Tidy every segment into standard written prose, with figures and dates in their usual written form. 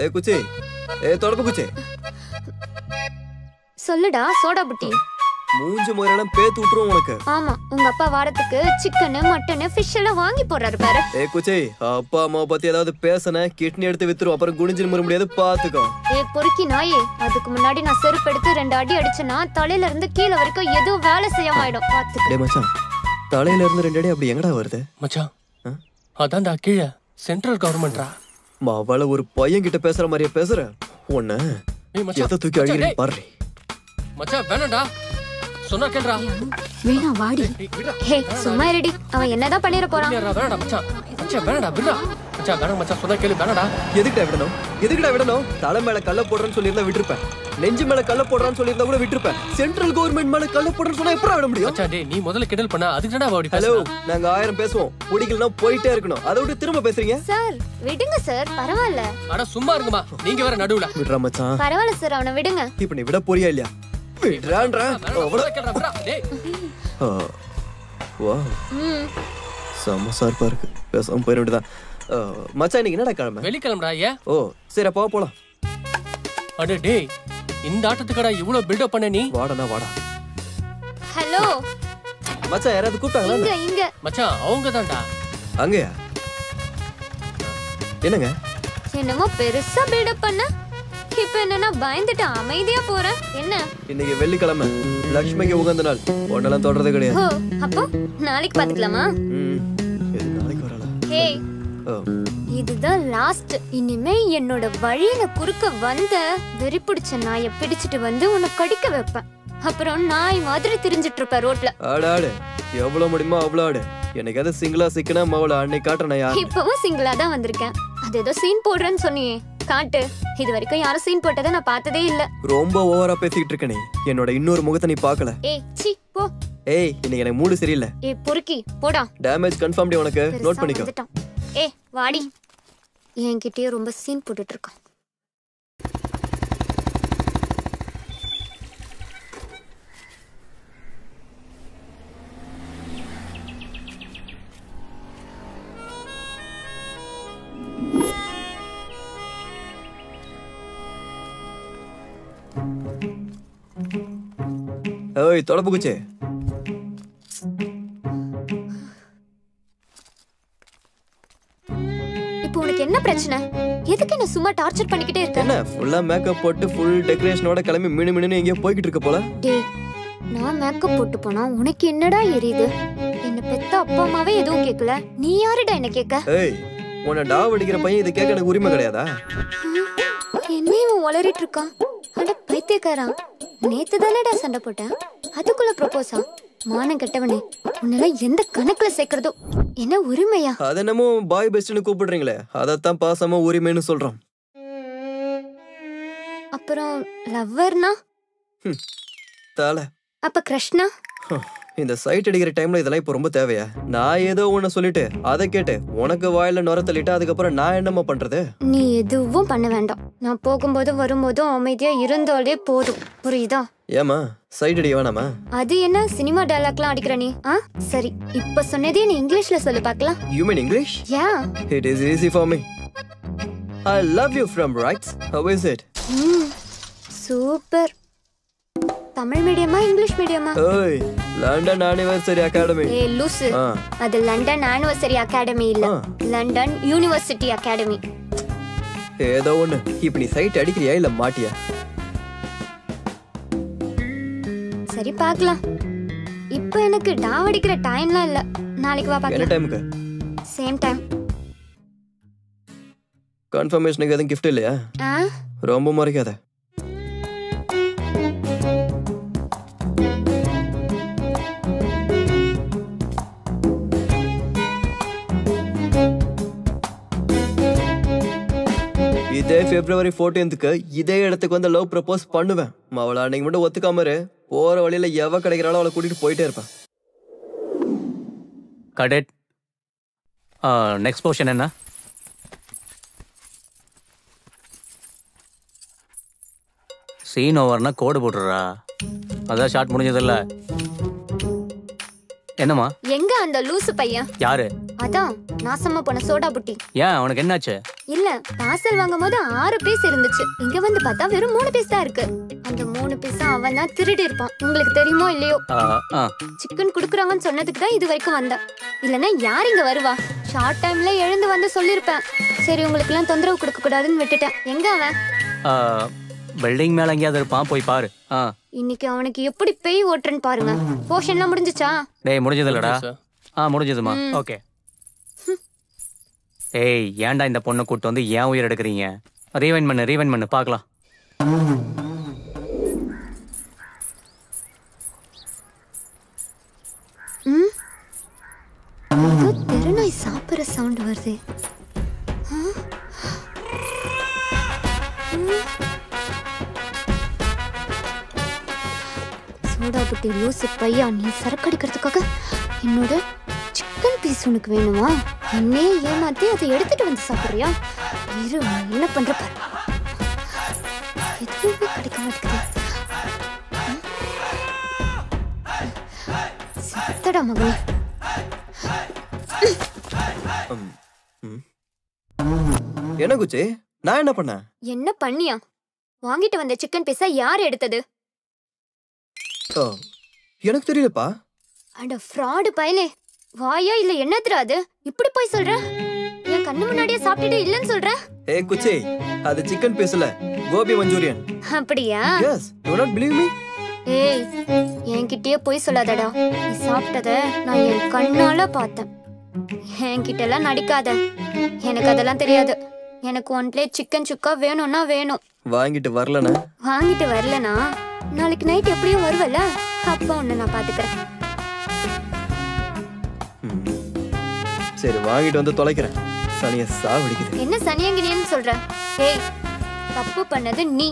ஏ குச்சி, ஏ தொடப்பு குச்சி. சொல்லுடா சோடா புட்டி. மூஞ்சி முறையெல்லாம் பேத்து விட்டுருவோம் உனக்கு. ஆமா, உங்க அப்பா வாரத்துக்கு சிக்கன் மட்டன் ஃபிஷ் எல்லாம் வாங்கி போறாரு பாரு. ஏ குச்சி, அப்பா அம்மா பத்தி ஏதாவது பேசன கிட்னி எடுத்து வித்துரும், அப்புறம் குனிஞ்சு முற முடியாது பாத்துக்கோ. ஏ பொறுக்கி நாயே, அதுக்கு முன்னாடி நான் செருப்பு எடுத்து 2 அடி அடிச்சனா தலையில இருந்து கீழ வரைக்கும் எதுவும் வேலை செய்யாம ஆயிடும் பாத்துக்கோ. டேய் மச்சான், தலையில இருந்து 2 அடி அப்படி எங்கடா வருது? மச்சான் அதான்டா கீழ சென்ட்ரல் கவர்மெண்ட்ரா. மாவால ஒரு பையன் கிட்ட பேசுற மாதிரியே பேசுற. ஒண்ணு எதை தூக்கி அடிக்கிறேன் பாரு. மச்சான் வேணாம்டா, சொன்னா கேளுடா. வேணா வாடி. ஹே சும்மா இருடி, அவன் என்னதான் பண்ணிர போறான்? வேணாடா மச்சான், மச்சான் வேணாடா விடுடா. மச்சான் வேணாம் மச்சான், சொன்னா கேளு வேணாடா. எதுக்குடா விடணும்? தலை மேல கல்ல போடுறேன்னு சொல்லியிருந்தா விட்டுருப்பேன். நெஞ்சு மேல கல்ல போடுறான்னு சொல்லியிருந்தா கூட விட்டுருப்பேன். சென்ட்ரல் கவர்மெண்ட் மேல கல்ல போடுறேன்னு சொன்னா எப்படா விட முடியும்? மச்சான் டேய், நீ முதல்ல கிண்டல் பண்ணா அதுக்கு என்னடா அப்படி ஹலோ, பேசுற? நாங்க 1000 பேசுவோம், பிடிக்கலனா போயிட்டே இருக்கணும். அதை விட்டு திரும்ப பேசுறீங்க? சார் விடுங்க சார், பரவாயில்ல. அட சும்மா இருங்கம்மா, நீங்க வேற நடுவுல. விடுறா மச்சான். பரவாயில்ல சார், அவனை விடுங்க. இப்போ நீ விட போறியா இல்லையா? விடுறான்றா. அவ்வளவு கேளுடா விடுடா டேய். வா செம்ம சார்பா இருக்கு. பேசாம போயிட வேண்டியதான். மச்சான் இன்னைக்கு என்னடா கிழமை? வெள்ளிக்கிழமைடா. ஏன்? ஓ சரி, அப்போ போலாம். அட டேய், இந்த ஆட்டத்துக்கடா இவ்வளவு பில்டப் பண்ண நீ? வாடா வாடா. ஹலோ மச்சான், யாராவது கூப்பிட்டாங்களா? இங்க இங்க மச்சான் அவங்க தான்டா. அங்கயா? என்னங்க என்னமோ பெருசா பில்டப் பண்ண, இப்ப என்னன்னா பயந்துட்டு அமைதியா போற. என்ன இன்னைக்கு வெள்ளிக்கிழமை, லட்சுமிக்கு உகந்த நாள். ஒன்னெல்லாம் தொடர்றதே கிடையாது. ஓ அப்போ நாளைக்கு பாத்துக்கலாமா? இது நாளைக்கு வரலாம். ஹே இதுதான் லாஸ்ட். இனிமே என்னோட வழியில குறுக்க வந்த வெறி பிடிச்ச நாயை பிடிச்சிட்டு வந்து உன்னை கடிக்க வைப்பேன். அப்புறம் நாய் மாதிரி திரிஞ்சிட்டு இருப்ப ரோட்ல. ஆடு ஆடு, எவ்வளவு முடியுமோ அவ்வளவு ஆடு. எனக்கு எதை சிங்கிளா சிக்கனா மவள அன்னைக்கு காட்டுறேன். யார் இப்பவும் சிங்கிளா தான் வந்திருக்கேன். அது ஏதோ சீன் போடுறேன்னு சொன்னியே, காட்டு. இது வரைக்கும் யாரும் சீன் போட்டதை நான் பார்த்ததே இல்ல. ரொம்ப ஓவரா பேசிட்டு இருக்க நீ. என்னோட இன்னொரு முகத்தை நீ பார்க்கல. ஏய் சீ போ. ஏய் இன்னைக்கு எனக்கு மூடு சரியில்லை. ஏய் பொறுக்கி போடா. டேமேஜ் கன்ஃபார்ம் டி, உனக்கு நோட் பண்ணிக்கோ. ஏய் வாடி. என்கிட்டயே ரொம்ப சீன் போட்டுட்டு இருக்கான். ஏய் தொடப்பு குச்சி, இப்போ உனக்கு என்ன பிரச்சனை? எதுக்கு என்ன சும்மா டார்ச்சர் பண்ணிக்கிட்டே இருக்க? என்ன ஃபுல்லா மேக்கப் போட்டு ஃபுல் டெக்கரேஷனோட கிளம்பி மினு எங்கேயோ போய்கிட்டு இருக்க போல? டேய், நான் மேக்கப் போட்டு போனா உனக்கு என்னடா எரியுது? என்ன பெத்த அப்பா அம்மாவே எதுவும் கேட்கல, நீ யாருடா என்ன கேட்க? ஏய் உன்னை டாவ் அடிக்கிற பையன் இது கேட்க எனக்கு உரிமை கிடையாதா? என்னையும் உளறிட்டு இருக்கான். அட பைத்தியக்காரன், நேத்து தானடா சண்டை போட்டேன், அதுக்குள்ள ப்ரொபோஸா? மானம் கெட்டவனே, உன்னெல்லாம் எந்த கணக்குல சேர்க்கறதோ? என்ன உரிமையா? அது என்னமோ பாய் பெஸ்ட்னு கூப்பிடுறீங்களே, அதத்தான் பாசமா உரிமைன்னு சொல்றோம். அப்புறம் லவ்வர்னா? தால. அப்ப கிருஷ்ணா? இந்த சைட் அடிக்கிற டைம்ல இதெல்லாம் இப்ப ரொம்ப தேவையா? நான் ஏதோ ஒண்ணு சொல்லிட்டு அதை கேட்டு உனக்கு வாயில நுர தள்ளிட்டு அதுக்கப்புறம் நான் என்னமா பண்றது? நீ எதுவும் பண்ண வேண்டாம். நான் போகும்போதும் வரும்போதும் அமைதியா இருந்தாலே போதும், புரியுதா? ஏமா சைட் அடி வேணாமா? அது என்ன சினிமா டயலாக்லாம் அடிக்கிற நீ? சரி, இப்ப சொன்னதே நீ இங்கிலீஷ்ல சொல்லு பார்க்கலாம். You mean English? Yeah. It is easy for me. I love you from right. How is it? Super. Tamil மீடியமா இங்கிலீஷ் மீடியமா? ஏய் லண்டன் ஆனிவர்சரி அகாடமி. ஏய் லூசு, அது லண்டன் ஆனிவர்சரி அகாடமி இல்ல, லண்டன் யூனிவர்சிட்டி அகாடமி. ஏதோ ஒண்ணு. இப்ப நீ சைட் அடிக்கிறியா இல்ல மாட்டியா? சரி பார்க்கலாம். இப்போ எனக்கு டாவ் அடிக்கிற டைம்லாம் இல்ல, நாளைக்கு வா பார்க்கலாம். என்ன டைமுக்கு? Same time. கன்ஃபர்மேஷனுக்கு எதுவும் gift இல்லையா? ரொம்ப மறைக்காத. இதே February 14th இதே இடத்துக்கு வந்து லவ் ப்ரப்போஸ் பண்ணுவேன். அவளை அன்னைக்கு மட்டும் ஒத்துக்காம இரு. போற வழியில எவ கிடைக்கிறாளோ அவளை கூட்டிட்டு போயிட்டே இருப்பேன். கடெட், நெக்ஸ்ட் போர்ஷன் என்ன? சீன் ஓவர்னா கோடு போட்டுறா. அதான் ஷார்ட் முடிஞ்சதில்ல. என்னம்மா? எங்க அந்த லூசு பையன்? யாரு? அதான் நாசமா போன சோடா புட்டி. ஏன் அவனுக்கு என்னாச்சு? இல்ல பார்சல் வாங்கும் போது 6 பீஸ் இருந்துச்சு. இங்க வந்து பார்த்தா வெறும் 3 பீஸ் தான் இருக்கு. அந்த 3 பீஸ் அவன் தான் திருடி இருப்பான். உங்களுக்கு தெரியுமோ இல்லையோ? சிக்கன் குடுக்குறாங்கன்னு சொன்னதுக்கு தான் இது வரைக்கும் வந்தேன். இல்லனா யார் இங்க வருவா? ஷார்ட் டைம்ல எழுந்து வந்து சொல்லிருப்பேன். சரி உங்களுக்கு எல்லாம் தொந்தரவு கொடுக்க கூடாதுன்னு விட்டுட்டேன். எங்க அவன்? பில்டிங் மேல எங்கயாவது இருப்பான், போய் பாரு. இன்னைக்கு அவனுக்கு எப்படி பேய் ஓட்டுறன்னு பாருங்க. போஷன்லாம் முடிஞ்சுச்சா? டேய் முடிஞ்சது இல்லடா. முடிஞ்சதுமா. ஓகே. ஏய் ஏன்டா இந்த பொண்ணை கூட்டு வந்து ஏன் உயிர் எடுக்கிறீங்க? ரீவைண்ட் பண்ணு பார்க்கலாம். தெருநாய் சாப்பிட்ற சவுண்ட் வருது. சோடா புட்டி லூசு பையா, நீ சரக்கு அடிக்கிறதுக்காக என்னோட சிக்கன் பீஸ் உனக்கு வேணுமா? என்னே ஏமாத்தி அதை எடுத்துட்டு வந்து சாப்பிடுறியா? இரு என்ன பண்ற பாரு. எதுவுமே கிடைக்க மாட்டேங்குது. செத்தடா மகனே. என்ன குச்சி, நான் என்ன பண்ண? என்ன பண்ணியா? வாங்கிட்டு வந்த சிக்கன் பீஸா யார் எடுத்தது? எனக்கு தெரியலப்பா. அட ஃப்ராடு பயலே, வாயா இல்ல என்னதுடா அது? இப்படி போய் சொல்ற? என் கண்ணு முன்னாடியே சாப்பிட்டுட்டு இல்லன்னு சொல்ற? ஏய் குச்சி, அது சிக்கன் பீஸ் இல்ல, கோபி மஞ்சூரியன். அப்படியா? Yes, you not believe me? ஏய் என்கிட்டயே போய் சொல்லாதடா. நீ சாப்பிட்டத நான் என் கண்ணால பார்த்தேன். என்கிட்டலாம் நடிக்காத. எனக்கு அதெல்லாம் தெரியாது. எனக்கு 1 பிளேட் சிக்கன் சுக்கா வேணும்னா வேணும். வாங்கிட்டு வரலனா நாளைக்கு நைட் எப்படியும் வருவல, அப்ப உன்னை நான் பாத்துக்கிறேன். சரி வாங்கிட்டு வந்து தொலைக்கிறேன். சனிய சாவடிக்குது. என்ன சனியங்கிரியன்னு சொல்ற? ஏய் தப்பு பண்ணது நீ.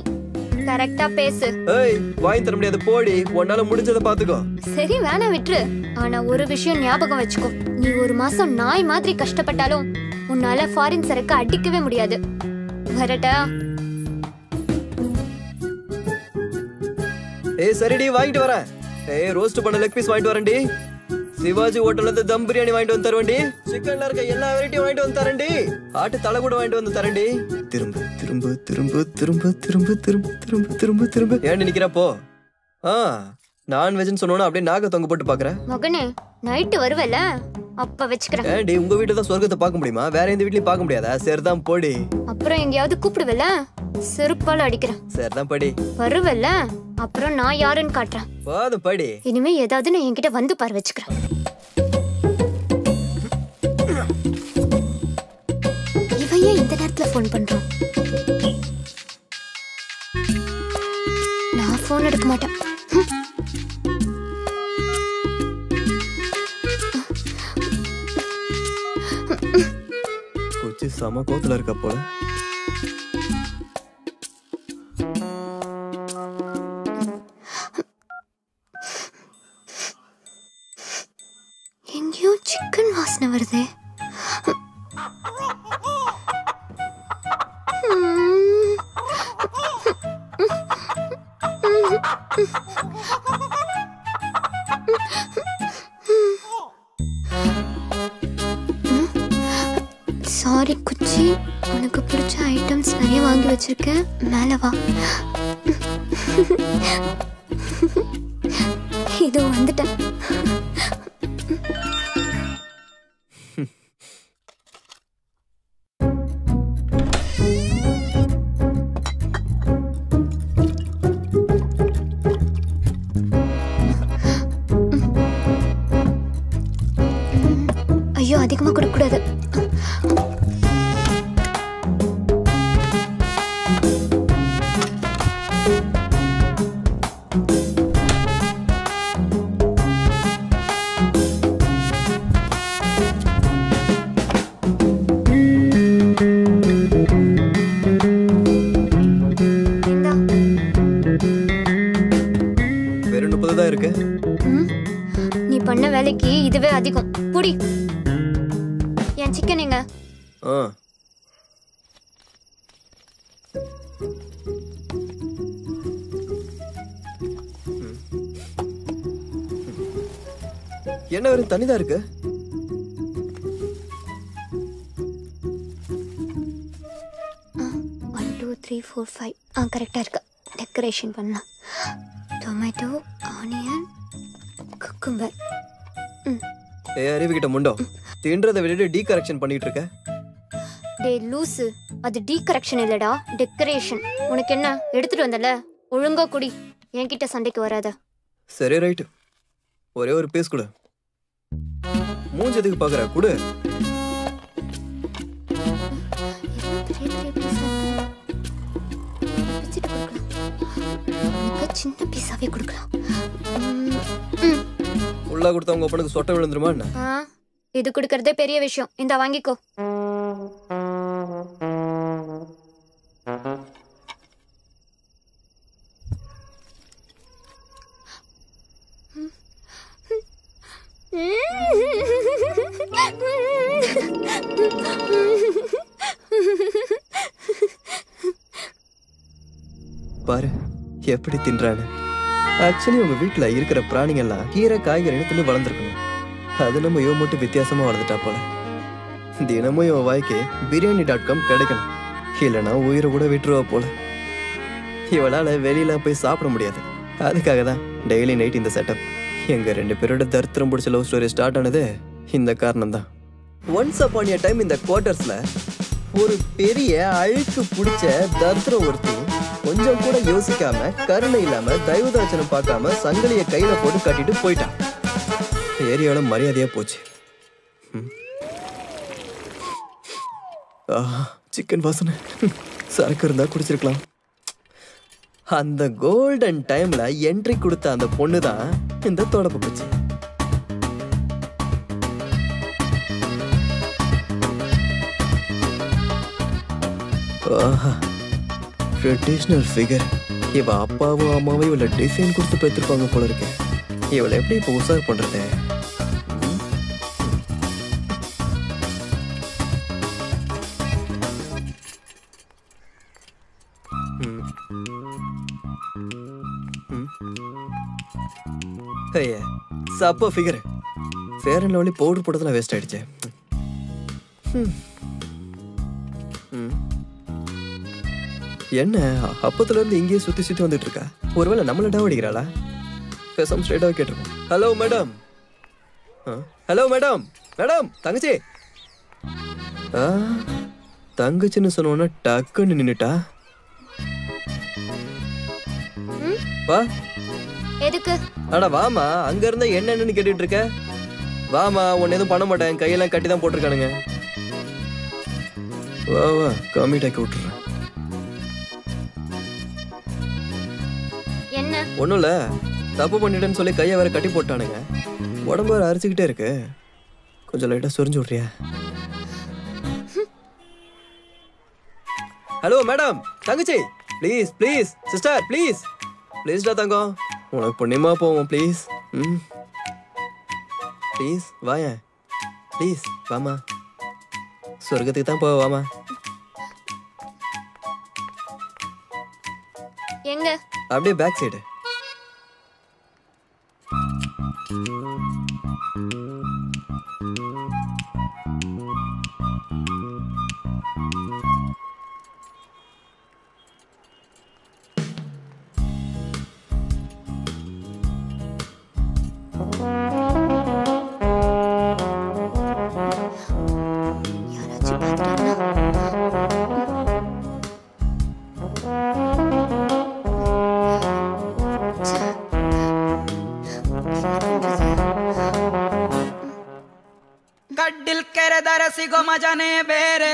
கரெக்டா பேசு. ஏய் வாங்கி தர முடியாது, போடி. உன்னால முடிஞ்சத பாத்துக்கோ. சரி வேணா விட்டுரு. ஆனா ஒரு விஷயம் ஞாபகம் வச்சுக்கோ. நீ 1 மாசம் நாய் மாதிரி கஷ்டப்பட்டாலும் உன்னால ஃபாரின் சரக்கு அடிக்கவே முடியாது. வரட்டா? ஏய் சரிடி, வாங்கிட்டு வரேன். ஏய் ரோஸ்ட் பண்ண லெக் பீஸ் வாங்கிட்டு வரேன்டி. சிவாஜி ஹோட்டல்ல இருந்து தம் பிரியாணி வாங்கிட்டு வந்து தருவேன்டி. சிக்கன்ல இருக்க எல்லா வெரைட்டியும் வாங்கிட்டு வந்து தரேன்டி. ஆட்டு தலை கூட வாங்கிட்டு வந்து தரேன்டி. திரும்ப திரும்ப திரும்ப திரும்ப திரும்ப திரும்ப திரும்ப திரும்ப திரும்ப ஏன்டி நிக்கிறப்போ? நான்வெஜ்னு சொன்னோன்னா அப்படியே நாக தொங்க போட்டு பாக்குறேன். மகனே நைட்டு வருவல, அப்ப வச்சுக்கிறேன். ஏன்டி உங்க வீட்டுல தான் சொர்க்கத்தை பார்க்க முடியுமா? வேற எந்த வீட்லயும் பார்க்க முடியாதா? சரிதான் போடி. அப்புறம் எங்கயாவது கூப்பிடுவல, செருப்பால அடிக்கிறேன். சரிதான் படி. வருவல, அப்புறம் நான் யாருன்னு காட்டுறேன். போதும் படி. இனிமே ஏதாவது நான் என்கிட்ட வந்து பாரு, வச்சுக்கிறேன். இவன் ஏன் இந்த நேரத்துல போன் பண்றான்? நான் போன் எடுக்க மாட்டேன். குச்சி சம கோத்துல இருக்க போல. எங்கேயோ சிக்கன் வாசனை வருதே. சாரி குச்சி, உனக்கு பிடிச்ச ஐட்டம்ஸ் நிறைய வாங்கி வச்சிருக்கேன். மேல வா. இதோ வந்துட்டேன். ஐயோ அதிகமா கொடுக்க கூடாது. வெறும் 30 தான் இருக்கு. நீ பண்ண வேலைக்கு இதுவே அதிகம். புடி. என் சிக்கன் எங்க? என்ன வெறும் தண்ணிதான் இருக்கு. 3 4 5 கரெக்டா இருக்கு. டெக்கரேஷன் பண்ணலாம். Tomato, onion, cucumber. அறிவுகிட்ட முண்டோ தின்றதை விட்டுட்டு டீ கரெக்ஷன் பண்ணிட்டு இருக்க. டேய் லூசு, அது டீ கரெக்ஷன் இல்லடா, டெக்கரேஷன். உனக்கு என்ன எடுத்துட்டு வந்தல, ஒழுங்கா குடி. என்கிட்ட சண்டைக்கு வராத. சரி ரைட்டு, ஒரே ஒரு பீஸ் கொடு. மூஞ்சதுக்கு பாக்குற குடு. சின்ன பீஸாவே கொடுக்கலாம். உள்ளா கொடுத்தா உங்க அப்பனுக்கு சொட்டை விழுந்துருமா என்ன? இது கொடுக்கறதே பெரிய விஷயம். இந்த வாங்கிக்கோ. பாரு எப்படி தின்றானு. ஆக்சுவலி உங்க வீட்டுல இருக்கிற பிராணிகள்லாம் கீரை காய்கறின்னு தின்னு வளர்ந்துருக்கணும். அது நம்ம இவன் மட்டும் வித்தியாசமா வளர்ந்துட்டா போல. தினமும் இவன் வாய்க்கு biryani.com கிடைக்கணும், இல்லைன்னா உயிரை கூட விட்டுருவா போல. இவளால வெளியில போய் சாப்பிட முடியாது. அதுக்காக தான் டெய்லி நைட் இந்த செட்டப். எங்க 2 பேரோட தர்த்திரம் பிடிச்ச லவ் ஸ்டோரி ஸ்டார்ட் ஆனது இந்த காரணம் தான். ஒன்ஸ் அப்பான் எ டைம் இந்த குவார்டர்ஸ்ல ஒரு பெரிய அழுக்கு பிடிச்ச தர்த்திரம் ஒருத்தி கொஞ்சம் கூட யோசிக்காம, கருணை இல்லாம, தயவுதாச்சனம் பார்க்காம சங்கிலிய கையில போட்டு கட்டிட்டு போயிட்டான். ஏரியாவோட மரியாதையா போச்சு. சிக்கன் வாசனை. சரக்கு இருந்தா குடிச்சிருக்கலாம். அந்த கோல்டன் டைம்ல என்ட்ரி கொடுத்த அந்த பொண்ணு தான் இந்த தொடப்பு போச்சு. Traditional figure. இவ அப்பாவும் அம்மாவும் இவளை டிசைன் கொடுத்து பெற்றிருப்பாங்க போல இருக்கு. இவளை எப்படி இப்போ உசார் பண்றது? சப்ப figure. Fair and lovely powder போட்டதெல்லாம் வேஸ்ட் ஆயிடுச்சு. என்ன அப்பத்துல இருந்து இங்கேயே சுத்தி சுத்தி வந்துட்டு இருக்கா? ஒருவேளை நம்மள டாவடிக்கிறாளா? பேசாம ஸ்ட்ரைட்டாவே கேட்டிருக்கோம். Hello madam. Hello madam. Madam தங்கச்சி. தங்கச்சின்னு சொன்னோன்னா டக்குன்னு நின்னுட்டா. வா. எதுக்கு? அட வாமா, அங்க இருந்தா என்னன்னு கேட்டுட்டு இருக்க. வாமா, உன்ன எதுவும் பண்ண மாட்டேன். கையெல்லாம் கட்டி தான் போட்டிருக்கானுங்க. வா வா, கம்மிட்டாக்கி விட்டுறேன். என்ன? ஒண்ணும் இல்ல, தப்பு பண்ணிட்டேன்னு சொல்லி கையை வேற கட்டி போட்டானுங்க. உடம்பு வேற அரிச்சுக்கிட்டே இருக்கு. கொஞ்சம் லைட்டா சொரிஞ்சு விட்றியா? ஹலோ மேடம், தங்கச்சி ப்ளீஸ் ப்ளீஸ், சிஸ்டர் ப்ளீஸ் ப்ளீஸ்டா தங்கம், உனக்கு புண்ணியமா போவோம் ப்ளீஸ். ப்ளீஸ் வாயேன் ப்ளீஸ். வாமா, சொர்க்கத்துக்கு தான் போவ. வாமா. எங்க? அப்படியே பேக் சைடு. யாராச்சும் பார்த்துட்டாங்கன்னா ಗಡ್ಡಿಲ್ ಕೆರೆದರ ಸಿಗೋ ಮಜಾನೇ ಬೇರೆ.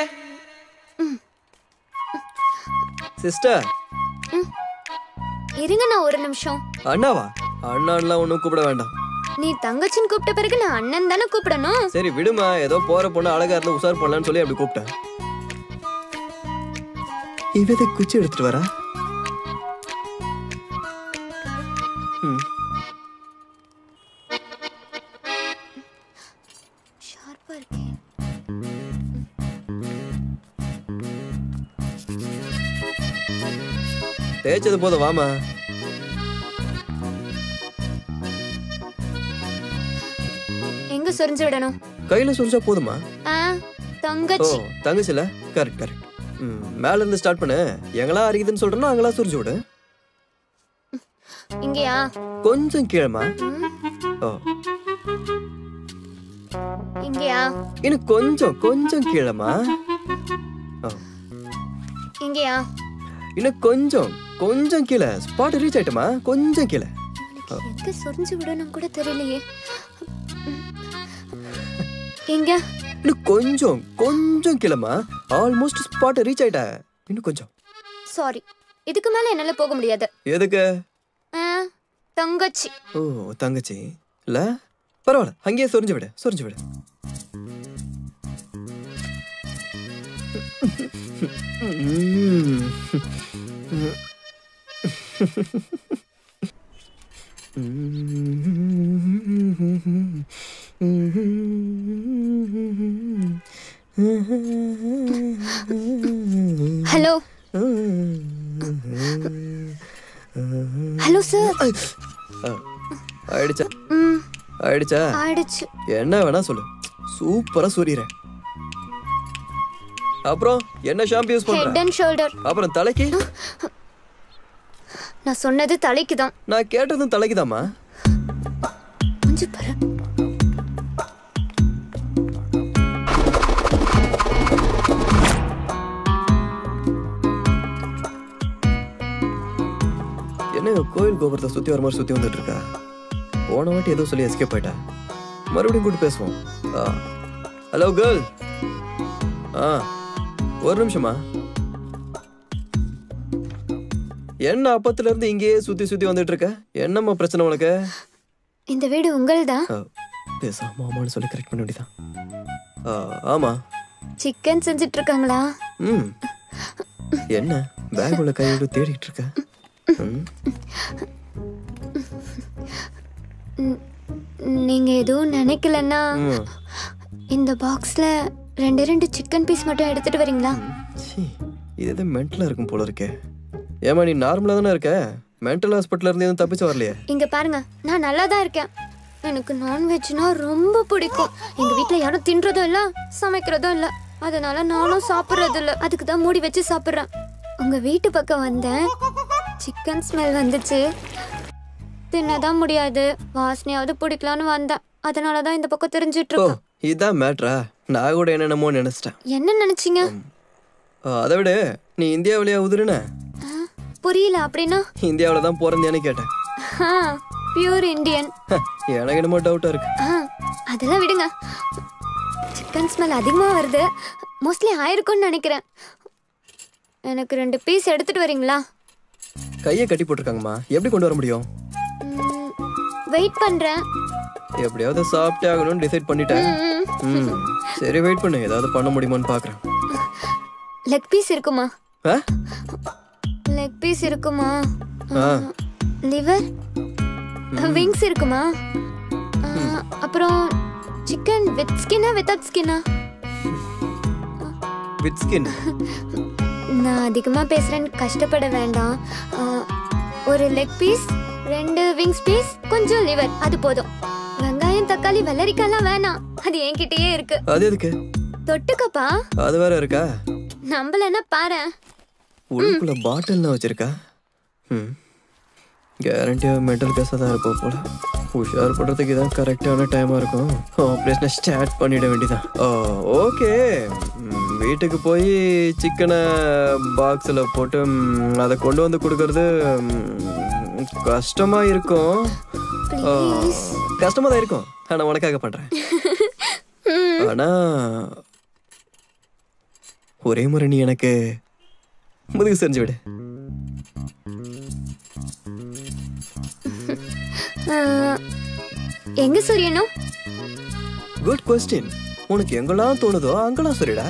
சிஸ்டர் இருங்க, நான் ஒரு நிமிஷம். அண்ணாவா? அண்ணான்லாம் ஒன்றும் கூப்பிட வேண்டாம். நீ தங்கச்சின்னு கூப்பிட்ட பிறகு நான் அண்ணன் தானே கூப்பிடணும். சரி விடுமா, ஏதோ போற பொண்ணு அழகா இருந்தா உசார் பண்ணலான்னு சொல்லி அப்படி கூப்பிட்டேன். இவதை குச்சி எடுத்துட்டு வரா. ஷார்ப்பா இருக்கே. தேய்ச்சது போதும், வாமா. எங்க சொரிஞ்சு விடணும்? கையில சொரிஞ்சா போதுமா? ஓ தங்கச்சி. தங்கச்சில கரெக்ட் கரெக்ட். மேல இருந்து ஸ்டார்ட் பண்ணு. எங்களா அரிக்குதுன்னு சொல்றேன்னா அங்களா சுரிஞ்சு விடு. இங்கயா? கொஞ்சம் கீழமா. ஓ இங்கயா? இன்னும் கொஞ்சம் கொஞ்சம் கீழமா. ஓ இங்கயா? இன்னும் கொஞ்சம் கொஞ்சம் கீழே. ஸ்பாட் ரீச் ஆயிட்டுமா? கொஞ்சம் கீழே. எங்க சொரிஞ்சு விடணும் கூட தெரியலையே. இங்க இன்னும் கொஞ்சம் கொஞ்சம் கீழமா. ஆல்மோஸ்ட் ஸ்பாட் ரீச் ஆயிட்ட. இன்னும் கொஞ்சம். சாரி, இதுக்கு மேல என்னால போக முடியாது. எதுக்கு? தங்கச்சி. ஓ தங்கச்சி இல்ல, பரவாயில்ல, அங்கேயே சொரிஞ்சு விடு, சொரிஞ்சு விடு. Hello hello sir. ஆயிடுச்சா? ஆயிடுச்சா? ஆயிடுச்சு. என்ன வேணா சொல்லு, சூப்பரா சொரியறேன். அப்புறம் என்ன ஷாம்பு யூஸ் பண்ற? Head and shoulder. அப்புறம் தலைக்கு? நான் சொன்னது தலைக்கு தான். நான் கேட்டதும் தலைக்கு தாமா. கொஞ்சம் பாரு. என்ன கோயில் கோபுரத்தை சுத்தி வர மாதிரி சுத்தி வந்துட்டு இருக்கா? போன வாட்டி ஏதோ சொல்லி எஸ்கேப் ஆயிட்டா. மறுபடியும் கூட்டி பேசுவோம். Hello girl. ஒரு நிமிஷமா. என்ன அப்பத்துல இருந்து இங்கேயே சுத்தி சுத்தி வந்துட்டு இருக்க? என்னம்மா பிரச்சனை உனக்கு? இந்த வீடு உங்கள்தான். பேசாம ஆமான்னு சொல்லி கரெக்ட் பண்ண வேண்டியதான். ஆமா. சிக்கன் செஞ்சிட்டு இருக்காங்களா? என்ன பேக் உள்ள கையோட தேடிட்டு இருக்க? நீங்க எதுவும் நினைக்கலன்னா இந்த பாக்ஸ்ல 2 சிக்கன் பீஸ் மட்டும் எடுத்துட்டு வரீங்களா? இது எது மென்டலா இருக்கும் போல இருக்கே. ஏமா நீ நார்மலா தானே இருக்க? மென்டல் ஹாஸ்பிட்டல்ல இருந்து எதுவும் தப்பிச்சு வரலையே? இங்க பாருங்க, நான் நல்லா தான் இருக்கேன். எனக்கு நான்வெஜ்னா ரொம்ப பிடிக்கும். எங்க வீட்ல யாரும் தின்றதும் இல்ல, சமைக்கிறதும் இல்ல. அதனால நானும் சாப்பிடுறது இல்ல. அதுக்கு தான் மூடி வச்சு சாப்பிடுறேன். உங்க வீட்டு பக்கம் வந்தேன், சிக்கன் ஸ்மெல் வந்துச்சு. தின்னதான் முடியாது, வாசனையாவது பிடிக்கலான்னு வந்தேன். அதனாலதான் இந்த பக்கம் தெரிஞ்சிட்டு இருக்கேன். இதான் மேட்ரா? நான் கூட என்னென்னமோ நினைச்சிட்டேன். என்ன நினைச்சீங்க? அதை விட நீ இந்தியாவிலேயே உதிருன? புரியல. அப்படின்னா? இந்தியாவில தான் பிறந்தேன்னு கேட்டேன். Pure Indian. எனக்கு என்னமோ டவுட்டா இருக்கு. அதெல்லாம் விடுங்க. சிக்கன் ஸ்மெல் அதிகமா வருது. மோஸ்ட்லி ஆயிருக்கும்னு நினைக்கிறேன். எனக்கு 2 பீஸ் எடுத்துட்டு வரீங்களா? கையை கட்டி போட்டிருக்காங்கம்மா, எப்படி கொண்டு வர முடியும்? வெயிட் பண்றேன். எப்படியாவது சாப்பிட்டே ஆகணும்னு டிசைட் பண்ணிட்டேன். சரி வெயிட் பண்ணு, ஏதாவது பண்ண முடியுமான்னு பாக்குறேன். லெக் பீஸ் இருக்குமா? லெக் பீஸ் இருக்குமா? லிவர், விங்ஸ் இருக்குமா? அப்புறம் சிக்கன் வித் ஸ்கின்னா வித்தவுட் ஸ்கின்னா? With skin. நான் அதிகமா பேசுறேன்னு கஷ்டப்பட வேண்டாம். ஒரு லெக் பீஸ், 2 விங்ஸ் பீஸ், கொஞ்சம் லிவர், அது போதும். வெங்காயம், தக்காளி, வெள்ளரிக்காய்லாம் வேணாம். அது என்கிட்டயே இருக்கு. அது எதுக்கு? தொட்டுக்கப்பா. அது வேற இருக்கா? நம்பலன்னா பாரு. உள்ளுக்குள்ள பாட்டில் வச்சிருக்கா? கேரண்டியா மென்டல் கேஸா தான் இருப்போம் போல. உஷார் பண்றதுக்கு இதான் கரெக்டான டைமா இருக்கும். ஆப்ரேஷனை ஸ்டார்ட் பண்ணிட வேண்டியதான். ஓகே, வீட்டுக்கு போய் சிக்கனை பாக்ஸில் போட்டு அதை கொண்டு வந்து கொடுக்கறது கஷ்டமா இருக்கும். கஷ்டமா தான் இருக்கும். ஆனா உனக்காக பண்றேன். ஆனா ஒரே முறை நீ எனக்கு முதுகு செஞ்சு விடு. எங்க சொரியணும்? Good question. உனக்கு எங்கெல்லாம் தோணுதோ அங்கெல்லாம் சொல்லிடா.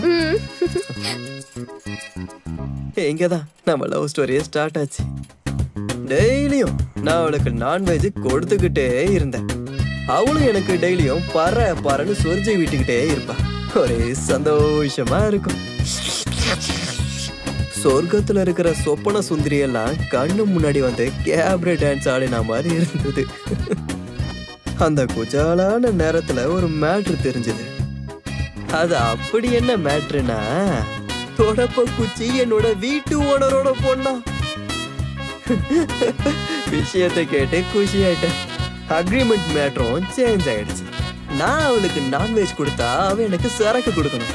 இங்கதான் நம்ம லவ் ஸ்டோரியே ஸ்டார்ட் ஆச்சு. டெய்லியும் நான் அவளுக்கு நான்வெஜ் கொடுத்துக்கிட்டே இருந்தேன். அவளும் எனக்கு டெய்லியும் பறன்னு சொரிஞ்சு விட்டுக்கிட்டே இருப்பா. ஒரே சந்தோஷமா இருக்கும். சொர்க்கத்துல இருக்கிற சொப்பன சுந்தரி எல்லாம் கண்ணு முன்னாடி வந்து கேப்ரே டான்ஸ் ஆடின மாதிரி இருந்தது. அந்த குஜாலான நேரத்துல ஒரு மேட்ரு தெரிஞ்சது. அது அப்படி என்ன மேட்ருனா, தொடப்ப குச்சி என்னோட வீட்டு ஓனரோட பொண்ணா. விஷயத்தை கேட்டு குஷி ஆயிட்டேன். அக்ரிமெண்ட் மேட்டரும் சேஞ்ச் ஆயிடுச்சு. நான் அவளுக்கு நான்வெஜ் கொடுத்தா அவ எனக்கு சரக்கு கொடுக்கணும்.